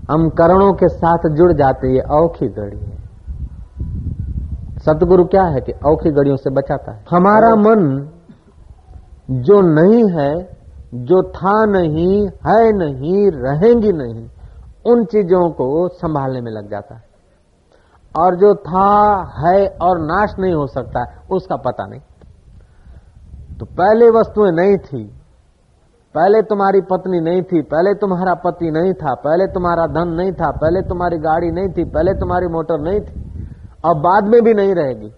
हम करणों के साथ जुड़ जाते, ये औखी घड़ी है। सतगुरु क्या है कि औखी घड़ियों से बचाता है। हमारा मन जो नहीं है, जो था नहीं, है नहीं, रहेंगी नहीं, उन चीजों को संभालने में लग जाता है। और जो था, है और नाश नहीं हो सकता है, उसका पता नहीं। तो पहले वस्तुएं नहीं थी, पहले तुम्हारी पत्नी नहीं थी, पहले तुम्हारा पति नहीं था, पहले तुम्हारा धन नहीं था, पहले तुम्हारी गाड़ी नहीं थी, पहले तुम्हारी मोटर नहीं थी, और बाद में भी नहीं रहेगी।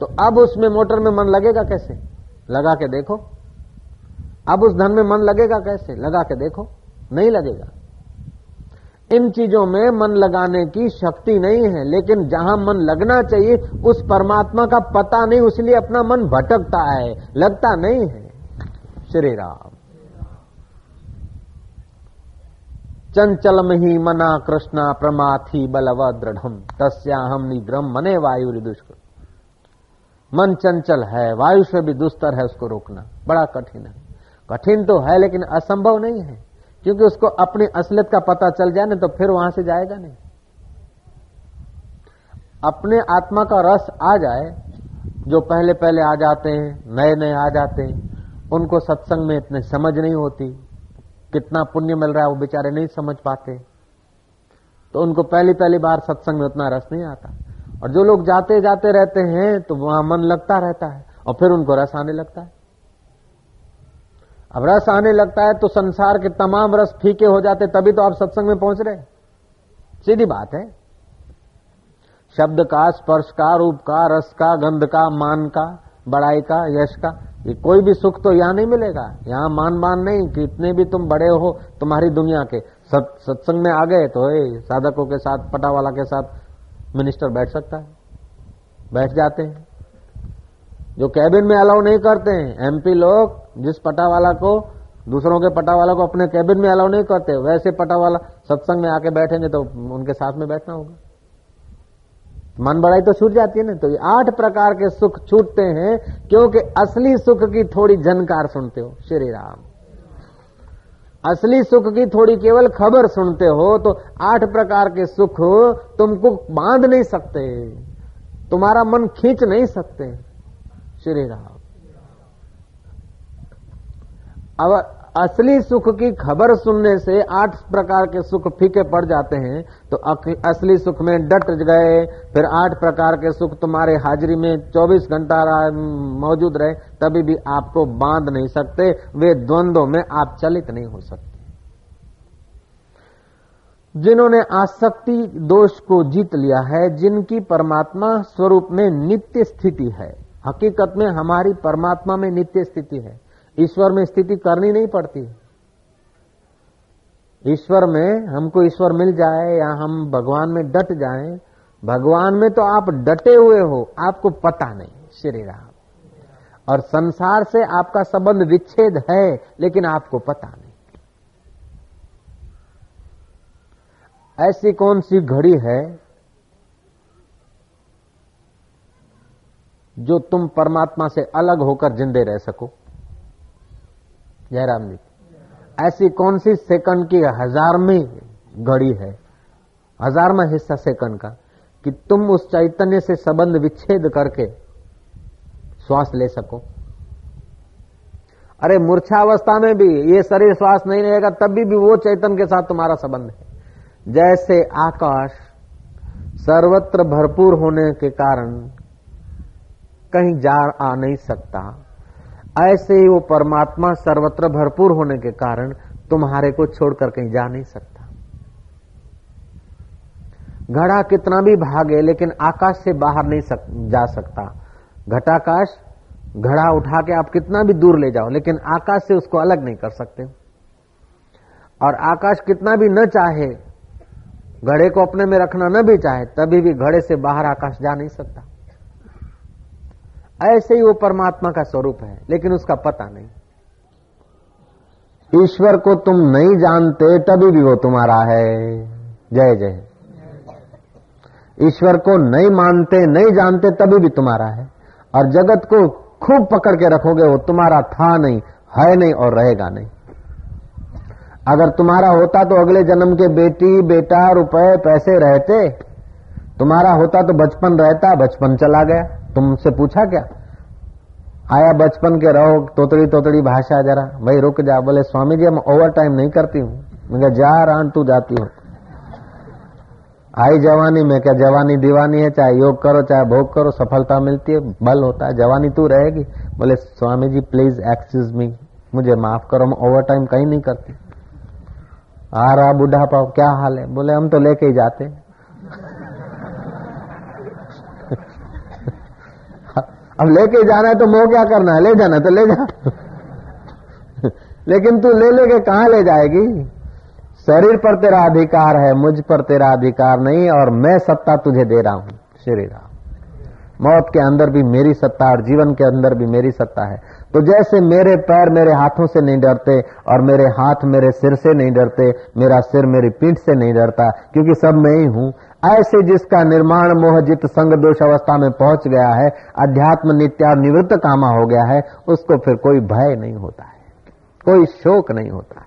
तो अब उसमें मोटर में मन लगेगा कैसे? लगा के देखो। अब उस धन में मन लगेगा कैसे? लगा के देखो, नहीं लगेगा। इन चीजों में मन लगाने की शक्ति नहीं है, लेकिन जहां मन लगना चाहिए उस परमात्मा का पता नहीं, इसलिए अपना मन भटकता है, लगता नहीं है। श्री राम। चंचलम ही मना कृष्णा प्रमाथि बलव दृढ़म तस्याहम निद्रम मने वायु दुष्कर। मन चंचल है, वायु से भी दुस्तर है, उसको रोकना बड़ा कठिन है। कठिन तो है लेकिन असंभव नहीं है, क्योंकि उसको अपनी असलियत का पता चल जाए ना तो फिर वहां से जाएगा नहीं। अपने आत्मा का रस आ जाए, जो पहले पहले आ जाते हैं, नए नए आ जाते हैं, उनको सत्संग में इतने समझ नहीं होती, कितना पुण्य मिल रहा है वो बेचारे नहीं समझ पाते, तो उनको पहली पहली बार सत्संग में उतना रस नहीं आता। और जो लोग जाते जाते रहते हैं तो वहां मन लगता रहता है और फिर उनको रस आने लगता है। अब रस आने लगता है तो संसार के तमाम रस फीके हो जाते, तभी तो आप सत्संग में पहुंच रहे। सीधी बात है। शब्द का, स्पर्श का, रूप का, रस का, गंध का, मान का, बड़ाई का, यश का, ये कोई भी सुख तो यहां नहीं मिलेगा। यहां मान नहीं कि इतने भी तुम बड़े हो तुम्हारी दुनिया के। सत्संग में आ गए तो साधकों के साथ, पटावाला के साथ मिनिस्टर बैठ सकता है, बैठ जाते हैं। जो कैबिन में अलाउ नहीं करते हैं एमपी लोग, जिस पटावाला को, दूसरों के पटावाला को अपने कैबिन में अलाउ नहीं करते, वैसे पटावाला सत्संग में आके बैठेंगे तो उनके साथ में बैठना होगा। मन बड़ाई तो छूट जाती है ना। तो ये 8 प्रकार के सुख छूटते हैं, क्योंकि असली सुख की थोड़ी झनकार सुनते हो। श्री राम। असली सुख की थोड़ी केवल खबर सुनते हो तो 8 प्रकार के सुख तुमको बांध नहीं सकते, तुम्हारा मन खींच नहीं सकते। श्री राम। अब असली सुख की खबर सुनने से 8 प्रकार के सुख फीके पड़ जाते हैं, तो असली सुख में डट गए, फिर 8 प्रकार के सुख तुम्हारे हाजिरी में 24 घंटा मौजूद रहे, तभी भी आपको बांध नहीं सकते। वे द्वंद्वों में आप चलित नहीं हो सकते। जिन्होंने आसक्ति दोष को जीत लिया है, जिनकी परमात्मा स्वरूप में नित्य स्थिति है। हकीकत में हमारी परमात्मा में नित्य स्थिति है, ईश्वर में स्थिति करनी नहीं पड़ती। ईश्वर में हमको ईश्वर मिल जाए या हम भगवान में डट जाएं, भगवान में तो आप डटे हुए हो, आपको पता नहीं। श्री राम। और संसार से आपका संबंध विच्छेद है, लेकिन आपको पता नहीं। ऐसी कौन सी घड़ी है जो तुम परमात्मा से अलग होकर जिंदे रह सको? जयराम जी, ऐसी कौन सी सेकंड की 1000वीं घड़ी है, 1000वां हिस्सा सेकंड का, कि तुम उस चैतन्य से संबंध विच्छेद करके श्वास ले सको? अरे मूर्छावस्था में भी ये शरीर श्वास नहीं रहेगा, तब भी वो चैतन्य के साथ तुम्हारा संबंध है। जैसे आकाश सर्वत्र भरपूर होने के कारण कहीं जा आ नहीं सकता, ऐसे ही वो परमात्मा सर्वत्र भरपूर होने के कारण तुम्हारे को छोड़कर कहीं जा नहीं सकता। घड़ा कितना भी भागे लेकिन आकाश से बाहर नहीं जा सकता। घटाकाश, घड़ा उठा के आप कितना भी दूर ले जाओ, लेकिन आकाश से उसको अलग नहीं कर सकते। और आकाश कितना भी न चाहे, घड़े को अपने में रखना न भी चाहे, तभी भी घड़े से बाहर आकाश जा नहीं सकता। ऐसे ही वो परमात्मा का स्वरूप है, लेकिन उसका पता नहीं। ईश्वर को तुम नहीं जानते, तभी भी वो तुम्हारा है। जय जय। ईश्वर को नहीं मानते, नहीं जानते, तभी भी तुम्हारा है। और जगत को खूब पकड़ के रखोगे, वो तुम्हारा था नहीं, है नहीं और रहेगा नहीं। अगर तुम्हारा होता तो अगले जन्म के बेटी बेटा रुपए पैसे रहते, तुम्हारा होता तो बचपन रहता, बचपन चला गया। तुमसे पूछा क्या? आया बचपन के रहो, तोतड़ी तोतड़ी भाषा जरा, भाई रुक जा। बोले स्वामी जी हम ओवर टाइम नहीं करती हूँ। मैं जा रान तू जाती हो। आई जवानी में क्या जवानी दीवानी है, चाहे योग करो चाहे भोग करो सफलता मिलती है, बल होता है, जवानी तू रहेगी। बोले Swami ji please excuse me, मुझे माफ करो, हम ओवर टाइम कहीं नहीं करती। आ रहा बुढ़ापा, क्या हाल है? बोले हम तो लेके ही जाते। अब लेके जाना है तो मोह क्या करना है, ले जाना तो ले जा। लेकिन तू ले लेके कहां ले जाएगी? शरीर पर तेरा अधिकार है, मुझ पर तेरा अधिकार नहीं, और मैं सत्ता तुझे दे रहा हूं। श्री राम। मौत के अंदर भी मेरी सत्ता और जीवन के अंदर भी मेरी सत्ता है। तो जैसे मेरे पैर मेरे हाथों से नहीं डरते और मेरे हाथ मेरे सिर से नहीं डरते, मेरा सिर मेरी पीठ से नहीं डरता, क्योंकि सब मैं ही हूं, ऐसे जिसका निर्माण मोहजित संग दोष अवस्था में पहुंच गया है, अध्यात्म नित्य और निवृत्त कामा हो गया है, उसको फिर कोई भय नहीं होता है, कोई शोक नहीं होता है।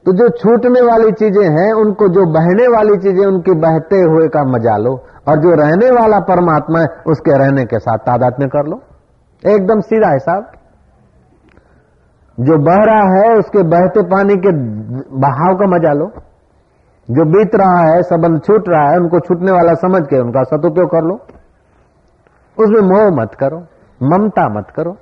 तो जो छूटने वाली चीजें हैं उनको, जो बहने वाली चीजें उनके बहते हुए का मजा लो, और जो रहने वाला परमात्मा है उसके रहने के साथ तादात्म्य कर लो। एकदम सीधा हिसाब। जो बह रहा है उसके बहते पानी के बहाव का मजा लो, जो बीत रहा है संबंध छूट रहा है उनको छूटने वाला समझ के उनका सदुपयोग कर लो। उसमें मोह मत करो, ममता मत करो।